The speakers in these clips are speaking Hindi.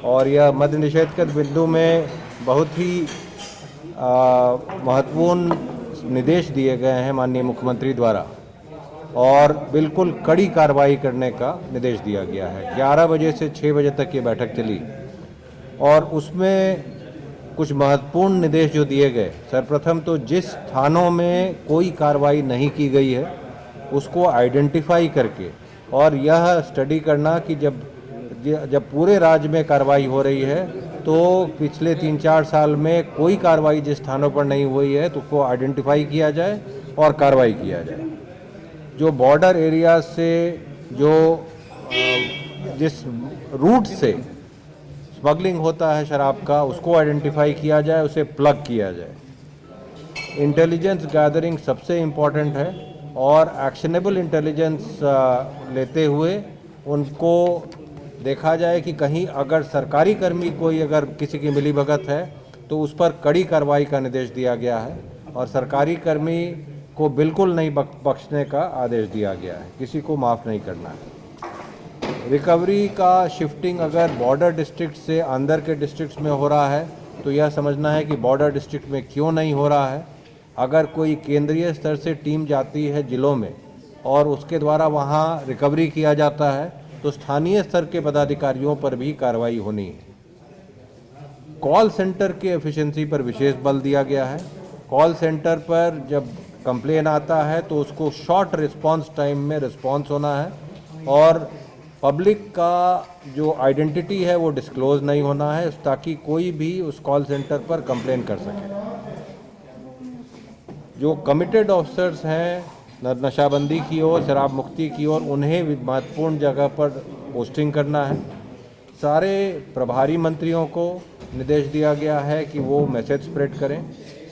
और यह मद्य निषेध के बिंदु में बहुत ही महत्वपूर्ण निर्देश दिए गए हैं माननीय मुख्यमंत्री द्वारा और बिल्कुल कड़ी कार्रवाई करने का निर्देश दिया गया है। 11 बजे से 6 बजे तक ये बैठक चली और उसमें कुछ महत्वपूर्ण निर्देश जो दिए गए, सर्वप्रथम तो जिस थानों में कोई कार्रवाई नहीं की गई है उसको आइडेंटिफाई करके और यह स्टडी करना कि जब पूरे राज्य में कार्रवाई हो रही है तो पिछले 3-4 साल में कोई कार्रवाई जिस थानों पर नहीं हुई है तो उसको आइडेंटिफाई किया जाए और कार्रवाई किया जाए। जो बॉर्डर एरिया से जो जिस रूट से स्मगलिंग होता है शराब का उसको आइडेंटिफाई किया जाए, उसे प्लग किया जाए। इंटेलिजेंस गैदरिंग सबसे इम्पॉर्टेंट है और एक्शनेबल इंटेलिजेंस लेते हुए उनको देखा जाए कि कहीं अगर सरकारी कर्मी कोई अगर किसी की मिलीभगत है तो उस पर कड़ी कार्रवाई का निर्देश दिया गया है और सरकारी कर्मी को बिल्कुल नहीं बख्शने का आदेश दिया गया है, किसी को माफ़ नहीं करना है। रिकवरी का शिफ्टिंग अगर बॉर्डर डिस्ट्रिक्ट से अंदर के डिस्ट्रिक्ट्स में हो रहा है तो यह समझना है कि बॉर्डर डिस्ट्रिक्ट में क्यों नहीं हो रहा है। अगर कोई केंद्रीय स्तर से टीम जाती है जिलों में और उसके द्वारा वहाँ रिकवरी किया जाता है तो स्थानीय स्तर के पदाधिकारियों पर भी कार्रवाई होनी है। कॉल सेंटर के एफिशिएंसी पर विशेष बल दिया गया है। कॉल सेंटर पर जब कंप्लेन आता है तो उसको शॉर्ट रिस्पांस टाइम में रिस्पांस होना है और पब्लिक का जो आइडेंटिटी है वो डिस्क्लोज नहीं होना है ताकि कोई भी उस कॉल सेंटर पर कंप्लेन कर सके। जो कमिटेड ऑफिसर्स हैं नशाबंदी की ओर, शराब मुक्ति की ओर, उन्हें महत्वपूर्ण जगह पर पोस्टिंग करना है। सारे प्रभारी मंत्रियों को निर्देश दिया गया है कि वो मैसेज स्प्रेड करें।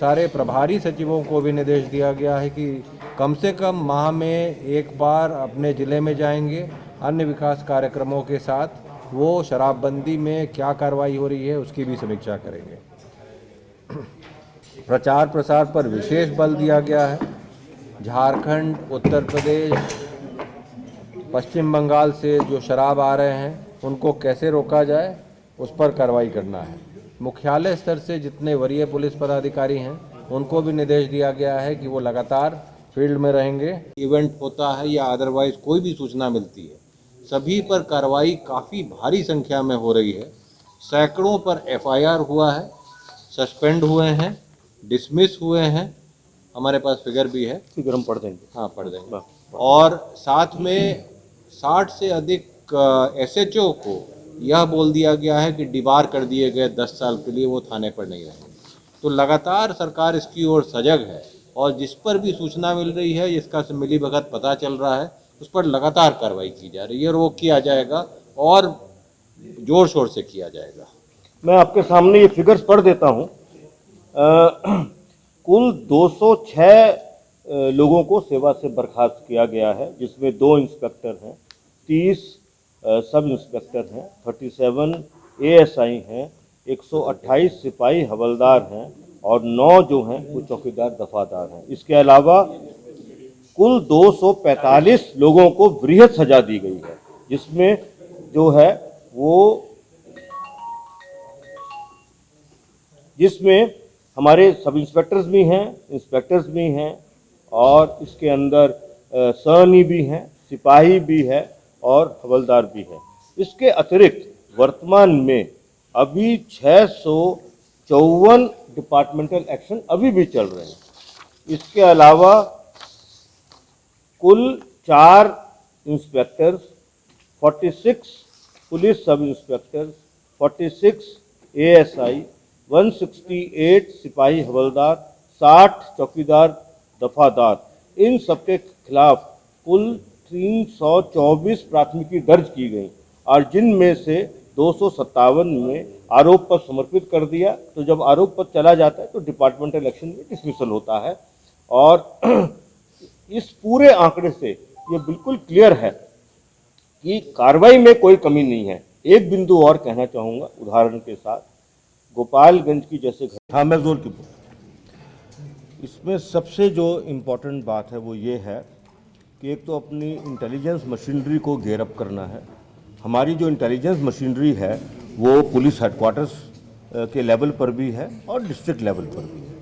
सारे प्रभारी सचिवों को भी निर्देश दिया गया है कि कम से कम माह में एक बार अपने ज़िले में जाएंगे, अन्य विकास कार्यक्रमों के साथ वो शराबबंदी में क्या कार्रवाई हो रही है उसकी भी समीक्षा करेंगे। प्रचार प्रसार पर विशेष बल दिया गया है। झारखंड, उत्तर प्रदेश, पश्चिम बंगाल से जो शराब आ रहे हैं उनको कैसे रोका जाए उस पर कार्रवाई करना है। मुख्यालय स्तर से जितने वरीय पुलिस पदाधिकारी हैं उनको भी निर्देश दिया गया है कि वो लगातार फील्ड में रहेंगे। इवेंट होता है या अदरवाइज कोई भी सूचना मिलती है सभी पर कार्रवाई काफ़ी भारी संख्या में हो रही है। सैकड़ों पर एफआईआर हुआ है, सस्पेंड हुए हैं, डिसमिस हुए हैं, हमारे पास फिगर भी है, फिगर हम पढ़ देंगे। हाँ पढ़ देंगे। और साथ में 60 से अधिक एसएचओ को यह बोल दिया गया है कि डिबार कर दिए गए 10 साल के लिए वो थाने पर नहीं रहेंगे। तो लगातार सरकार इसकी ओर सजग है और जिस पर भी सूचना मिल रही है, जिसका मिलीभगत पता चल रहा है, उस पर लगातार कार्रवाई की जा रही है और वो किया जाएगा और जोर शोर से किया जाएगा। मैं आपके सामने ये फिगर्स पढ़ देता हूँ। कुल 206 लोगों को सेवा से बर्खास्त किया गया है, जिसमें 2 इंस्पेक्टर हैं, 30 सब इंस्पेक्टर हैं, 37 एएसआई हैं, 128 सिपाही हवलदार हैं और 9 जो हैं वो चौकीदार दफादार हैं। इसके अलावा कुल 245 लोगों को वृहद सजा दी गई है, जिसमें जो है वो जिसमें हमारे सब इंस्पेक्टर्स भी हैं, इंस्पेक्टर्स भी हैं और इसके अंदर सहनी भी हैं, सिपाही भी है और हवलदार भी है। इसके अतिरिक्त वर्तमान में अभी 654 डिपार्टमेंटल एक्शन अभी भी चल रहे हैं। इसके अलावा कुल 4 इंस्पेक्टर्स, 46 पुलिस सब इंस्पेक्टर्स, 46 एएसआई, 168 सिपाही हवलदार, 60 चौकीदार दफादार, इन सबके खिलाफ कुल 324 प्राथमिकी दर्ज की गई और जिनमें से 257 में आरोप पत्र समर्पित कर दिया। तो जब आरोप पत्र चला जाता है तो डिपार्टमेंटल एक्शन में डिसमिसल होता है और इस पूरे आंकड़े से ये बिल्कुल क्लियर है कि कार्रवाई में कोई कमी नहीं है। एक बिंदु और कहना चाहूँगा उदाहरण के साथ, गोपालगंज की जैसे हाँ मैं जोर की इसमें सबसे जो इम्पोर्टेंट बात है वो ये है कि एक तो अपनी इंटेलिजेंस मशीनरी को गेयर अप करना है। हमारी जो इंटेलिजेंस मशीनरी है वो पुलिस हेडक्वार्टर्स के लेवल पर भी है और डिस्ट्रिक्ट लेवल पर भी है,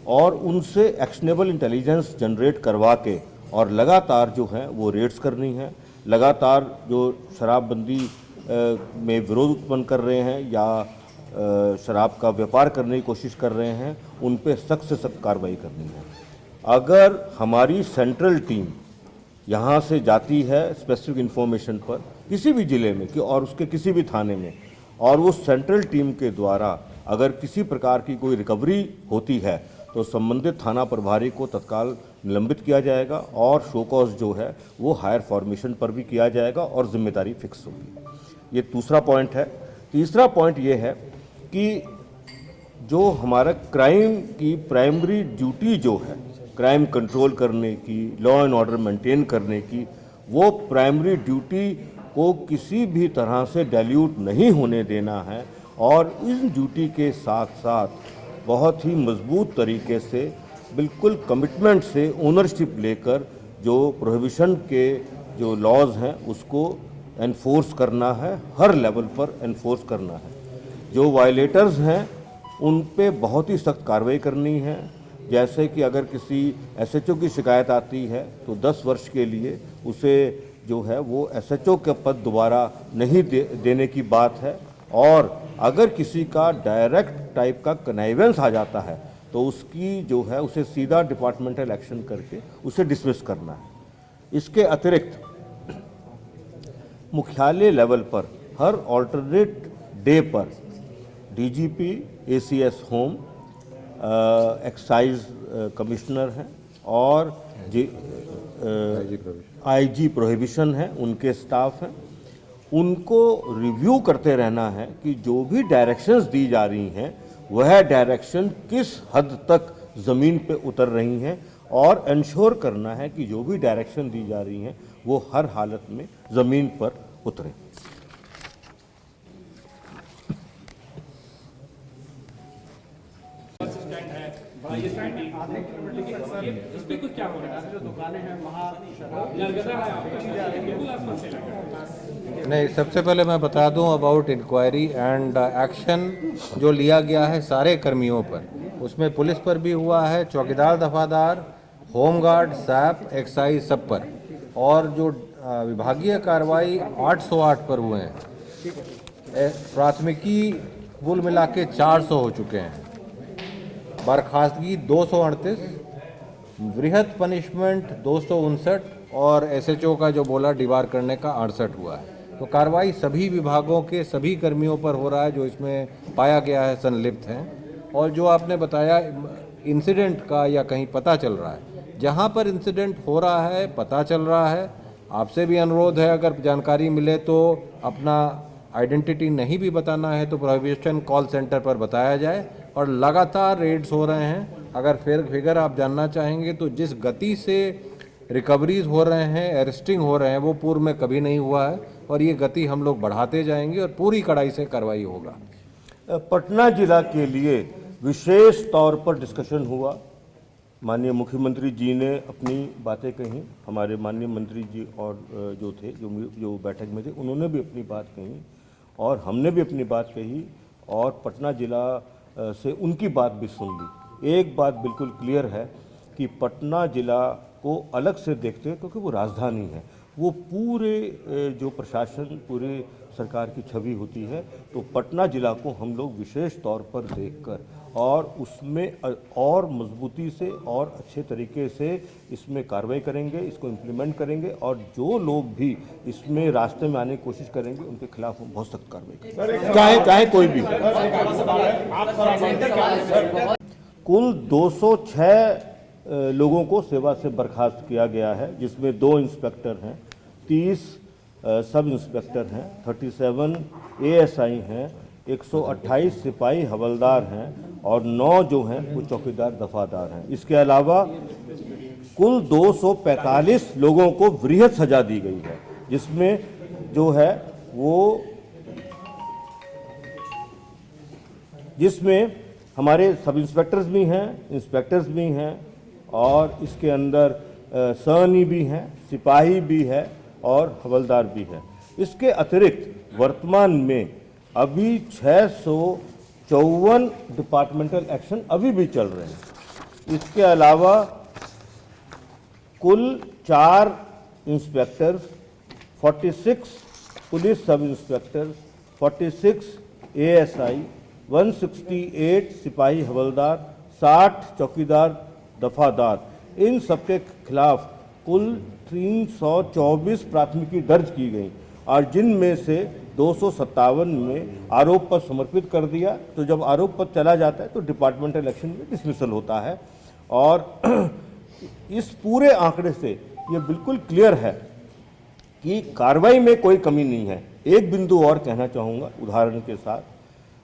और उनसे एक्शनेबल इंटेलिजेंस जनरेट करवा के और लगातार जो है वो रेड्स करनी है। लगातार जो शराबबंदी में विरोध उत्पन्न कर रहे हैं या शराब का व्यापार करने की कोशिश कर रहे हैं, उन पे सख्त से सख्त कार्रवाई करनी है। अगर हमारी सेंट्रल टीम यहाँ से जाती है स्पेसिफिक इन्फॉर्मेशन पर किसी भी ज़िले में कि और उसके किसी भी थाने में, और वो सेंट्रल टीम के द्वारा अगर किसी प्रकार की कोई रिकवरी होती है तो संबंधित थाना प्रभारी को तत्काल निलंबित किया जाएगा और शो कॉज जो है वो हायर फॉर्मेशन पर भी किया जाएगा और जिम्मेदारी फिक्स होगी। ये दूसरा पॉइंट है। तीसरा पॉइंट ये है कि जो हमारा क्राइम की प्राइमरी ड्यूटी जो है, क्राइम कंट्रोल करने की, लॉ एंड ऑर्डर मेंटेन करने की, वो प्राइमरी ड्यूटी को किसी भी तरह से डाइल्यूट नहीं होने देना है, और इस ड्यूटी के साथ साथ बहुत ही मजबूत तरीके से बिल्कुल कमिटमेंट से ओनरशिप लेकर जो प्रोहिबिशन के जो लॉज हैं उसको एनफोर्स करना है, हर लेवल पर एनफोर्स करना है। जो वायलेटर्स हैं उन पे बहुत ही सख्त कार्रवाई करनी है। जैसे कि अगर किसी एसएचओ की शिकायत आती है तो 10 वर्ष के लिए उसे जो है वो एसएचओ का पद दोबारा नहीं देने की बात है, और अगर किसी का डायरेक्ट टाइप का कनाइवेंस आ जाता है तो उसकी जो है उसे सीधा डिपार्टमेंटल एक्शन करके उसे डिसमिस करना है। इसके अतिरिक्त मुख्यालय लेवल पर हर ऑल्टरनेट डे पर DGP, ACS home, excise commissioner हैं और आईजी प्रोहिबिशन है, उनके स्टाफ हैं, उनको रिव्यू करते रहना है कि जो भी डायरेक्शंस दी जा रही हैं वह डायरेक्शन किस हद तक ज़मीन पे उतर रही हैं, और इंश्योर करना है कि जो भी डायरेक्शन दी जा रही हैं वो हर हालत में ज़मीन पर उतरे। इस पे कुछ क्या हो रहा है? जो दुकानें हैं वहाँ नरगदा है आपका, बिल्कुल आसपास से लगा। नहीं, सबसे पहले मैं बता दूं अबाउट इंक्वायरी एंड एक्शन जो लिया गया है सारे कर्मियों पर, उसमें पुलिस पर भी हुआ है, चौकीदार दफादार, होमगार्ड, सैप, एक्साइज सब पर, और जो विभागीय कार्रवाई 808 पर हुए हैं। प्राथमिकी कुल मिला के 400 हो चुके हैं, बर्खास्तगी 238, वृहद पनिशमेंट 259, और एसएचओ का जो बोला डिबार करने का 68 हुआ है। तो कार्रवाई सभी विभागों के सभी कर्मियों पर हो रहा है जो इसमें पाया गया है संलिप्त हैं। और जो आपने बताया इंसिडेंट का या कहीं पता चल रहा है, जहां पर इंसिडेंट हो रहा है पता चल रहा है, आपसे भी अनुरोध है अगर जानकारी मिले तो अपना आइडेंटिटी नहीं भी बताना है तो प्रोहिबिशन कॉल सेंटर पर बताया जाए। और लगातार रेड्स हो रहे हैं। अगर फिगर आप जानना चाहेंगे तो जिस गति से रिकवरीज हो रहे हैं, अरेस्टिंग हो रहे हैं, वो पूर्व में कभी नहीं हुआ है, और ये गति हम लोग बढ़ाते जाएंगे और पूरी कड़ाई से कार्रवाई होगा। पटना जिला के लिए विशेष तौर पर डिस्कशन हुआ। माननीय मुख्यमंत्री जी ने अपनी बातें कही, हमारे माननीय मंत्री जी और जो थे जो बैठक में थे उन्होंने भी अपनी बात कही, और हमने भी अपनी बात कही, और पटना जिला से उनकी बात भी सुन ली। एक बात बिल्कुल क्लियर है कि पटना जिला को अलग से देखते हैं क्योंकि वो राजधानी है, वो पूरे जो प्रशासन, पूरे सरकार की छवि होती है, तो पटना जिला को हम लोग विशेष तौर पर देखकर और उसमें और मजबूती से और अच्छे तरीके से इसमें कार्रवाई करेंगे, इसको इम्प्लीमेंट करेंगे, और जो लोग भी इसमें रास्ते में आने की कोशिश करेंगे उनके खिलाफ हम बहुत सख्त कार्रवाई करेंगे, चाहे कोई भी। कुल 206 लोगों को सेवा से बर्खास्त किया गया है, जिसमें 2 इंस्पेक्टर हैं, 30 सब इंस्पेक्टर हैं, 37 एएसआई हैं, 128 सिपाही हवलदार हैं, और 9 जो हैं वो चौकीदार दफादार हैं। इसके अलावा कुल 245 लोगों को वृहद सजा दी गई है, जिसमें जो है वो जिसमें हमारे सब इंस्पेक्टर्स भी हैं, इंस्पेक्टर्स भी हैं, और इसके अंदर सैनी भी हैं, सिपाही भी है और हवलदार भी है। इसके अतिरिक्त वर्तमान में अभी 654 डिपार्टमेंटल एक्शन अभी भी चल रहे हैं। इसके अलावा कुल 4 इंस्पेक्टर्स, 46 पुलिस सब इंस्पेक्टर्स, 46 ASI, 168 सिपाही हवलदार, 60 चौकीदार दफादार, इन सबके खिलाफ कुल 324 प्राथमिकी दर्ज की गई और जिनमें से 257 में आरोप पत्र समर्पित कर दिया। तो जब आरोप पत्र चला जाता है तो डिपार्टमेंटल एक्शन में डिसमिसल होता है। और इस पूरे आंकड़े से ये बिल्कुल क्लियर है कि कार्रवाई में कोई कमी नहीं है। एक बिंदु और कहना चाहूँगा उदाहरण के साथ,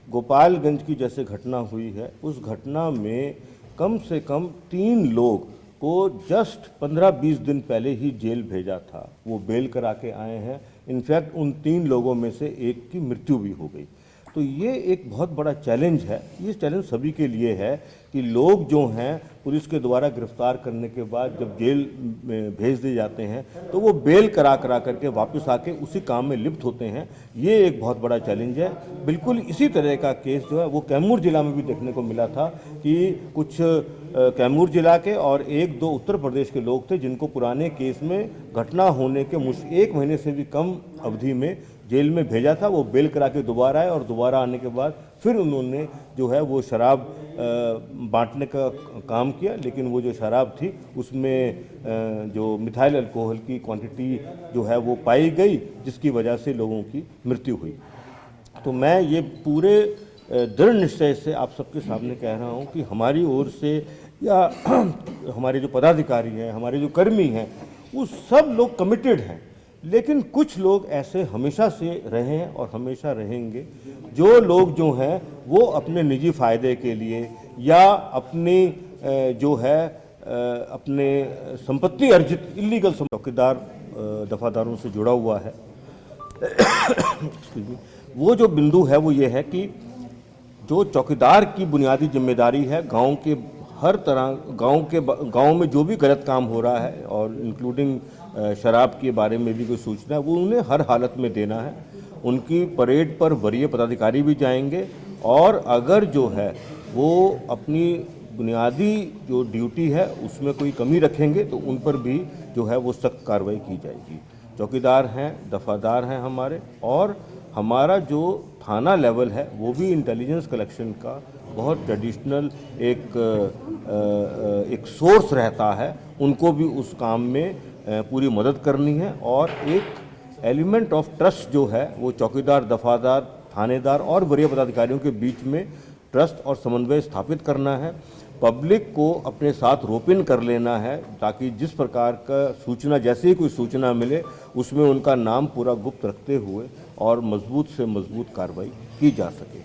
गोपालगंज की जैसे घटना हुई है, उस घटना में कम से कम 3 लोग को जस्ट 15-20 दिन पहले ही जेल भेजा था। वो बेल करा के आए हैं। इनफैक्ट उन 3 लोगों में से एक की मृत्यु भी हो गई। तो ये एक बहुत बड़ा चैलेंज है। ये चैलेंज सभी के लिए है कि लोग जो हैं पुलिस के द्वारा गिरफ्तार करने के बाद जब जेल में भेज दिए जाते हैं तो वो बेल करा करके वापस आके उसी काम में लिप्त होते हैं। ये एक बहुत बड़ा चैलेंज है। बिल्कुल इसी तरह का केस जो है वो कैमूर जिला में भी देखने को मिला था कि कुछ कैमूर जिला के और 1-2 उत्तर प्रदेश के लोग थे जिनको पुराने केस में घटना होने के 1 महीने से भी कम अवधि में जेल में भेजा था। वो बेल करा के दोबारा आए और दोबारा आने के बाद फिर उन्होंने जो है वो शराब बांटने का काम किया, लेकिन वो जो शराब थी उसमें जो मिथाइल अल्कोहल की क्वांटिटी जो है वो पाई गई, जिसकी वजह से लोगों की मृत्यु हुई। तो मैं ये पूरे दृढ़ निश्चय से आप सबके सामने कह रहा हूँ कि हमारी ओर से या हमारे जो पदाधिकारी हैं, हमारे जो कर्मी हैं, वो सब लोग कमिटेड हैं। लेकिन कुछ लोग ऐसे हमेशा से रहे हैं और हमेशा रहेंगे, जो लोग जो हैं वो अपने निजी फ़ायदे के लिए या अपनी जो है अपने संपत्ति अर्जित इलीगल चौकीदार दफादारों से जुड़ा हुआ है। वो जो बिंदु है वो ये है कि जो चौकीदार की बुनियादी जिम्मेदारी है गांव के हर तरह गांव में जो भी गलत काम हो रहा है और इंक्लूडिंग शराब के बारे में भी कोई सूचना है वो उन्हें हर हालत में देना है। उनकी परेड पर वरीय पदाधिकारी भी जाएंगे और अगर जो है वो अपनी बुनियादी जो ड्यूटी है उसमें कोई कमी रखेंगे तो उन पर भी जो है वो सख्त कार्रवाई की जाएगी। चौकीदार हैं, दफादार हैं हमारे, और हमारा जो थाना लेवल है वो भी इंटेलिजेंस कलेक्शन का बहुत ट्रेडिशनल एक सोर्स रहता है। उनको भी उस काम में पूरी मदद करनी है और एक एलिमेंट ऑफ ट्रस्ट जो है वो चौकीदार, दफादार, थानेदार और वरीय पदाधिकारियों के बीच में ट्रस्ट और समन्वय स्थापित करना है। पब्लिक को अपने साथ रोप इन कर लेना है ताकि जिस प्रकार का सूचना, जैसे ही कोई सूचना मिले उसमें उनका नाम पूरा गुप्त रखते हुए और मजबूत से मजबूत कार्रवाई की जा सके।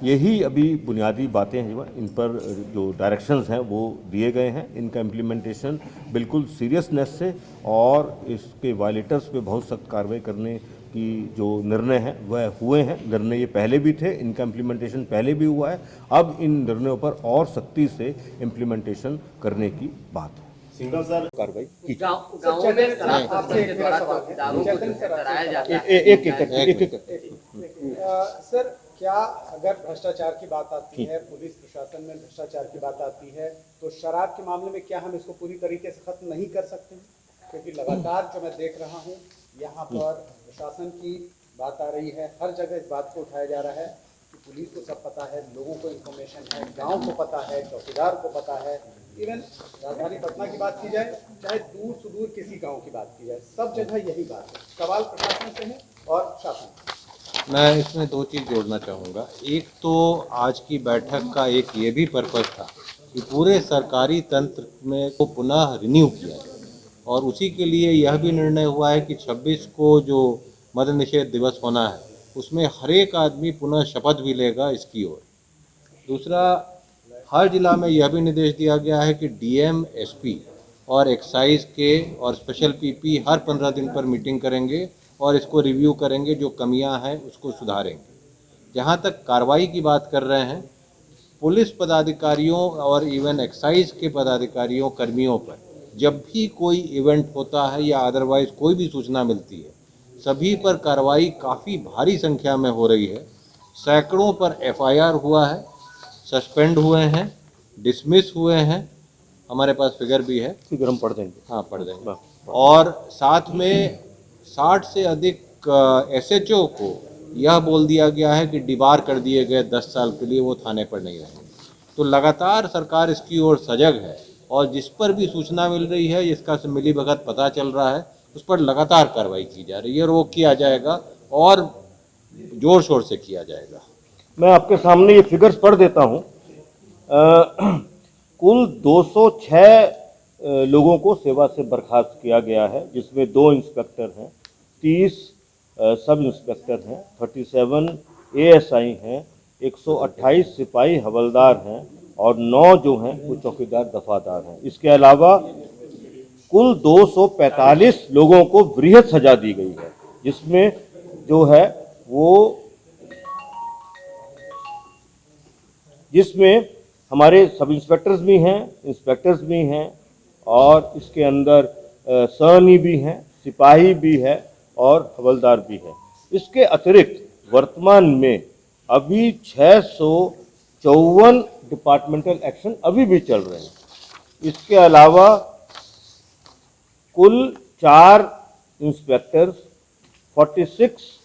यही अभी बुनियादी बातें हैं, इन पर जो डायरेक्शंस हैं वो दिए गए हैं। इनका इम्प्लीमेंटेशन बिल्कुल सीरियसनेस से और इसके वायलेटर्स पे बहुत सख्त कार्रवाई करने की जो निर्णय हैं वह हुए हैं। निर्णय ये पहले भी थे, इनका इम्प्लीमेंटेशन पहले भी हुआ है। अब इन निर्णयों पर और सख्ती से इम्प्लीमेंटेशन करने की बात है। सिंघल सर, कार्रवाई की गाँवों में शराब तस्करी के द्वारा चौकीदारों को जो है डराया जाता है। एक सर, क्या अगर भ्रष्टाचार की बात आती है, पुलिस प्रशासन में भ्रष्टाचार की बात आती है, तो शराब के मामले में क्या हम इसको पूरी तरीके से खत्म नहीं कर सकते हैं? क्योंकि लगातार जो मैं देख रहा हूँ यहाँ पर प्रशासन की बात आ रही है, हर जगह इस बात को उठाया जा रहा है कि पुलिस को सब पता है, लोगों को इन्फॉर्मेशन है, गांव को पता है, चौकीदार को पता है। इवन राजधानी पटना की बात की जाए, चाहे दूर सुदूर किसी गाँव की बात की जाए, सब जगह यही बात है। सवाल प्रशासन से है और शासन। मैं इसमें 2 चीज़ जोड़ना चाहूँगा। एक तो आज की बैठक का एक ये भी पर्पस था कि पूरे सरकारी तंत्र में को पुनः रिन्यू किया जाए और उसी के लिए यह भी निर्णय हुआ है कि 26 को जो मद्य निषेध दिवस होना है उसमें हर एक आदमी पुनः शपथ भी लेगा इसकी ओर। दूसरा, हर जिला में यह भी निर्देश दिया गया है कि डीएम, एसपी और एक्साइज के और स्पेशल पीपी हर 15 दिन पर मीटिंग करेंगे और इसको रिव्यू करेंगे, जो कमियां हैं उसको सुधारेंगे। जहां तक कार्रवाई की बात कर रहे हैं, पुलिस पदाधिकारियों और इवन एक्साइज के पदाधिकारियों, कर्मियों पर जब भी कोई इवेंट होता है या अदरवाइज कोई भी सूचना मिलती है, सभी पर कार्रवाई काफ़ी भारी संख्या में हो रही है। सैकड़ों पर एफआईआर हुआ है, सस्पेंड हुए हैं, डिसमिस हुए हैं, हमारे पास फिगर भी है, फिगर हम पढ़ देंगे। हाँ पढ़ देंगे। और साथ में 60 से अधिक एसएचओ को यह बोल दिया गया है कि डिबार कर दिए गए 10 साल के लिए, वो थाने पर नहीं रहेंगे। तो लगातार सरकार इसकी ओर सजग है और जिस पर भी सूचना मिल रही है, जिसका मिलीभगत पता चल रहा है, उस पर लगातार कार्रवाई की जा रही है और वो किया जाएगा और जोर शोर से किया जाएगा। मैं आपके सामने ये फिगर्स पढ़ देता हूँ। कुल 206 लोगों को सेवा से बर्खास्त किया गया है, जिसमें 2 इंस्पेक्टर हैं, 30 सब इंस्पेक्टर हैं, 37 एएसआई हैं, 128 सिपाही हवलदार हैं और 9 जो हैं वो चौकीदार दफादार हैं। इसके अलावा कुल 245 लोगों को वृहद सजा दी गई है, जिसमें जो है वो जिसमें हमारे सब इंस्पेक्टर्स भी हैं, इंस्पेक्टर्स भी हैं और इसके अंदर सहनी भी हैं, सिपाही भी है और हवलदार भी है। इसके अतिरिक्त वर्तमान में अभी 654 डिपार्टमेंटल एक्शन अभी भी चल रहे हैं। इसके अलावा कुल 4 इंस्पेक्टर्स, 46